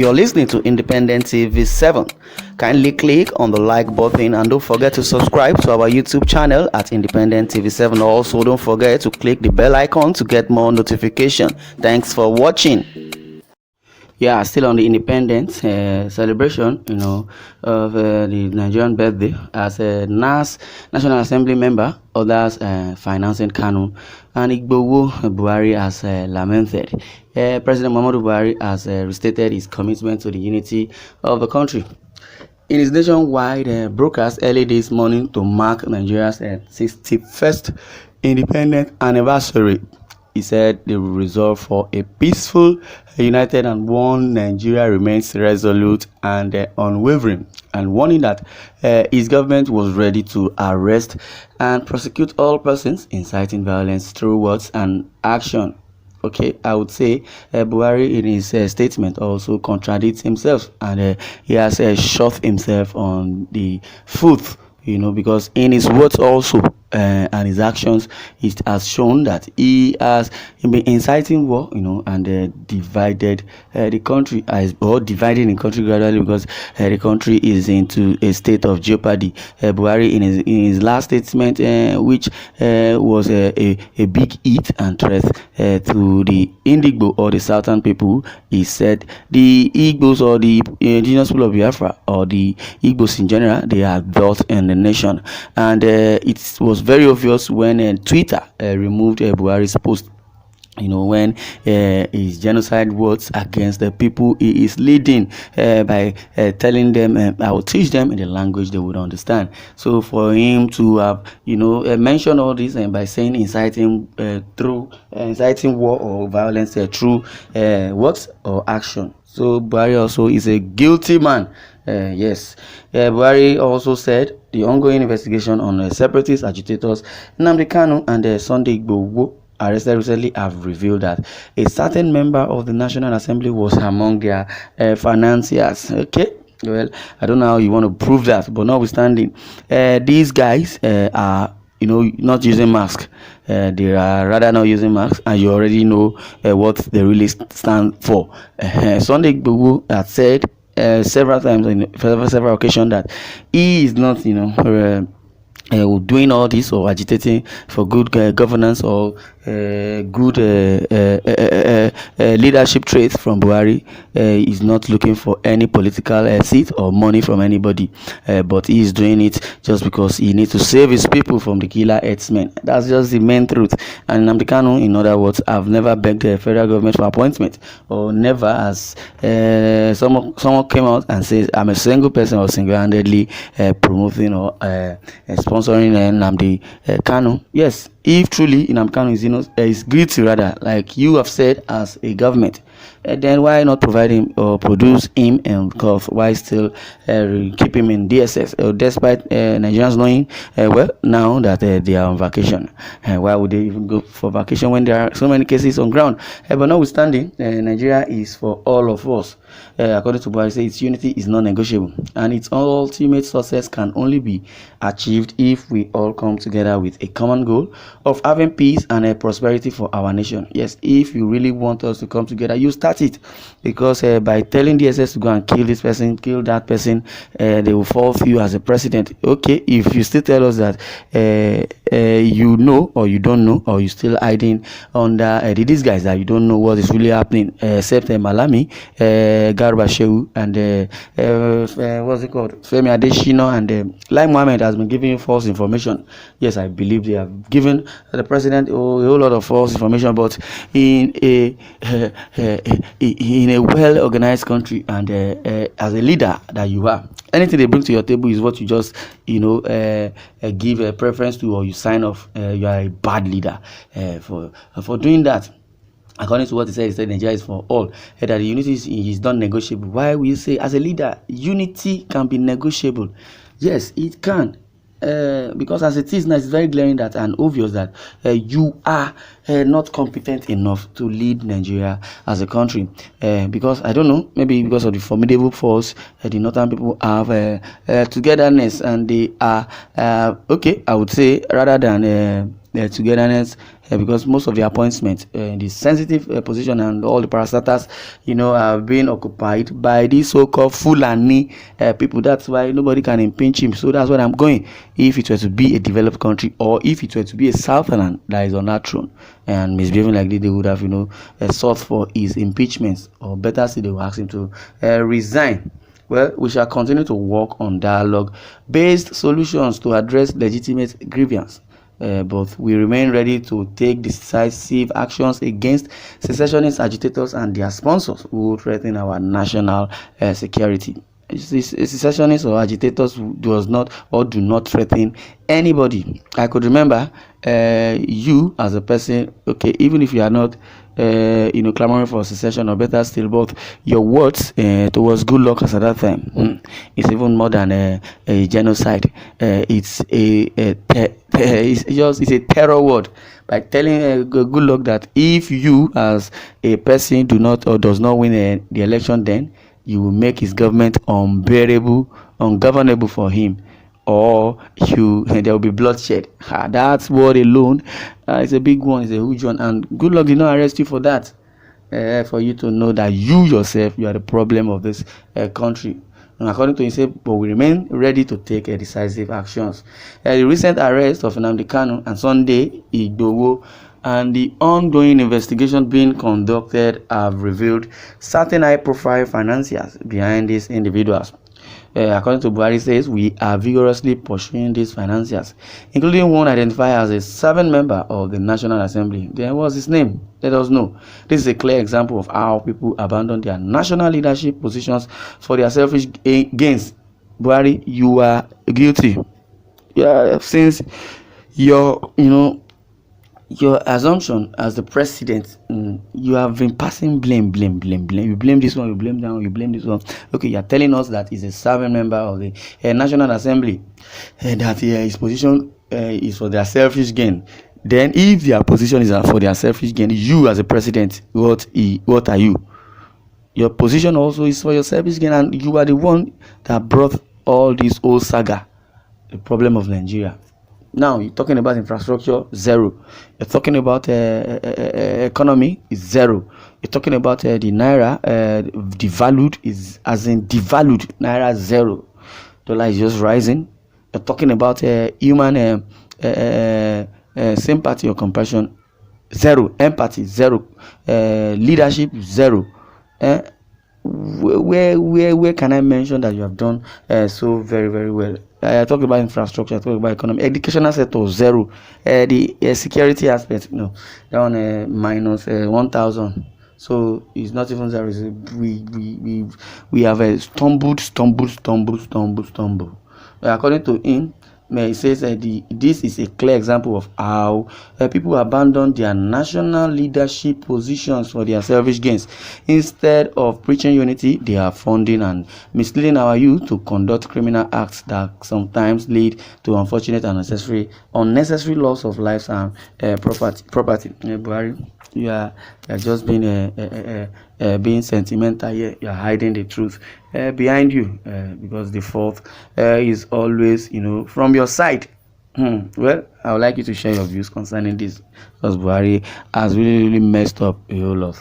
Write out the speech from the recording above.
You're listening to Independent TV 7. Kindly click on the like button and don't forget to subscribe to our YouTube channel at Independent TV 7. Also, don't forget to click the bell icon to get more notification. Thanks for watching. Yeah, still on the independence celebration, of the Nigerian birthday as a NASS National Assembly member, others financing KANU, and Igboho Buhari has lamented. President Muhammadu Buhari has restated his commitment to the unity of the country. In his nationwide broadcast early this morning to mark Nigeria's 61st independent anniversary, he said the resolve for a peaceful, united and one Nigeria remains resolute and unwavering, and warning that his government was ready to arrest and prosecute all persons inciting violence through words and action. Okay, I would say Buhari in his statement also contradicts himself, and he has shot himself on the foot, because in his words also and his actions, it has shown that he has been inciting war, and divided the country, or dividing the country gradually, because the country is into a state of jeopardy. Buhari in his last statement, which was a big hit and threat to the Igboho or the southern people, he said the Igbos or the indigenous people of Biafra or the Igbos in general, they are dot in the nation, and it was very obvious when Twitter removed Buhari's post, when his genocide words against the people he is leading, by telling them, I will teach them in the language they would understand. So for him to have mentioned all this, and by saying inciting war or violence through words or action, so Buhari also is a guilty man. Yes, Buhari also said the ongoing investigation on separatist agitators Nnamdi KANU and Sunday Igboho arrested recently have revealed that a certain member of the National Assembly was among their financiers. Okay, well, I don't know how you want to prove that, but notwithstanding, these guys are not using masks. They are rather not using masks, and you already know what they really stand for. Sunday Igboho had said several times in several occasions that he is not doing all this or agitating for good governance or good leadership traits from Buhari. Is not looking for any political seat or money from anybody, but he is doing it just because he needs to save his people from the killer herdsmen. That's just the main truth. And Nnamdi KANU, in other words, I've never begged the federal government for appointment, or never as someone came out and says I'm a single person or single-handedly promoting or sponsoring Nnamdi KANU. Yes, if truly Nnamdi KANU is guilty, rather, like you have said as a government, then why not provide him or produce him, and why still keep him in DSS, despite Nigerians knowing well now that they are on vacation? Why would they even go for vacation when there are so many cases on ground? But notwithstanding, Nigeria is for all of us. According to Buhari, its unity is non-negotiable, and its ultimate success can only be achieved if we all come together with a common goal of having peace and prosperity for our nation. Yes, if you really want us to come together, you start it, because by telling DSS to go and kill this person, kill that person, they will fall for you as a president. Okay, if you still tell us that you know or you don't know, or you still hiding under these guys that you don't know what is really happening, except Malami, Garba Shehu, and what's it called, Femi Adesina, and Lai Mohammed has been giving false information. Yes, I believe they have given the president a whole lot of false information, but in a well-organized country, and as a leader that you are, anything they bring to your table is what you just give a preference to, or you sign off. You are a bad leader for doing that. According to what he said Nigeria is for all, that the unity is non-negotiable. Why will you say, as a leader, unity can be negotiable? Yes, it can. Because as it is now, it's very glaring that and obvious that you are not competent enough to lead Nigeria as a country. Because I don't know, maybe because of the formidable force the northern people have togetherness, and they are okay, I would say, rather than togetherness, because most of the appointments in the sensitive position and all the parastatals, have been occupied by these so-called Fulani people. That's why nobody can impeach him. So that's what I'm going. If it were to be a developed country, or if it were to be a Southern that is on that throne and misbehaving like this, they would have, sought for his impeachment, or better still, they will ask him to resign. Well, we shall continue to work on dialogue-based solutions to address legitimate grievance. But we remain ready to take decisive actions against secessionist agitators and their sponsors who threaten our national security. Secessionists or agitators does not or do not threaten anybody. I could remember you as a person, okay, even if you are not clamoring for secession, or better still, but your words towards good luck at that time, it's even more than a genocide. It's it's a terror word, by telling good luck that if you as a person do not or does not win the election, then you will make his government ungovernable for him, or there will be bloodshed. That's word alone. It's a big one, it's a huge one, and good luck did not arrest you for that. For you to know that you yourself, you are the problem of this country. And according to him, said, but we remain ready to take decisive actions. The recent arrest of Nnamdi KANU and Sunday Igboho and the ongoing investigation being conducted have revealed certain high-profile financiers behind these individuals. According to Buhari, says we are vigorously pursuing these financiers, including one identified as a serving member of the National Assembly. Then what's his name? Let us know. This is a clear example of how people abandon their national leadership positions for their selfish gains. Buhari, you are guilty. Yeah, since your assumption as the president, you have been passing blame. You blame this one, you blame that one, you blame this one. Okay, you are telling us that he's a serving member of the National Assembly, and that his position is for their selfish gain. Then, if their position is for their selfish gain, you as a president, what are you? Your position also is for your selfish gain, and you are the one that brought all this old saga, the problem of Nigeria. Now you're talking about infrastructure, zero. You're talking about economy, is zero. You're talking about the naira, devalued, is as in devalued, naira zero. Dollar is just rising. You're talking about human sympathy or compassion, zero. Empathy, zero. Leadership, zero. Where can I mention that you have done so very, very well? I talk about infrastructure, I talk about economy, educational sector, zero. The security aspect, no, down minus 1,000. So it's not even zero. We have stumbled. According to him, he says this is a clear example of how people abandon their national leadership positions for their selfish gains. Instead of preaching unity, they are funding and misleading our youth to conduct criminal acts that sometimes lead to unfortunate and unnecessary loss of lives and property. Buhari, you are just being sentimental here. You are hiding the truth behind you, because the fault is always from your side. Well, I would like you to share your views concerning this, because Buhari has really messed up a whole lot.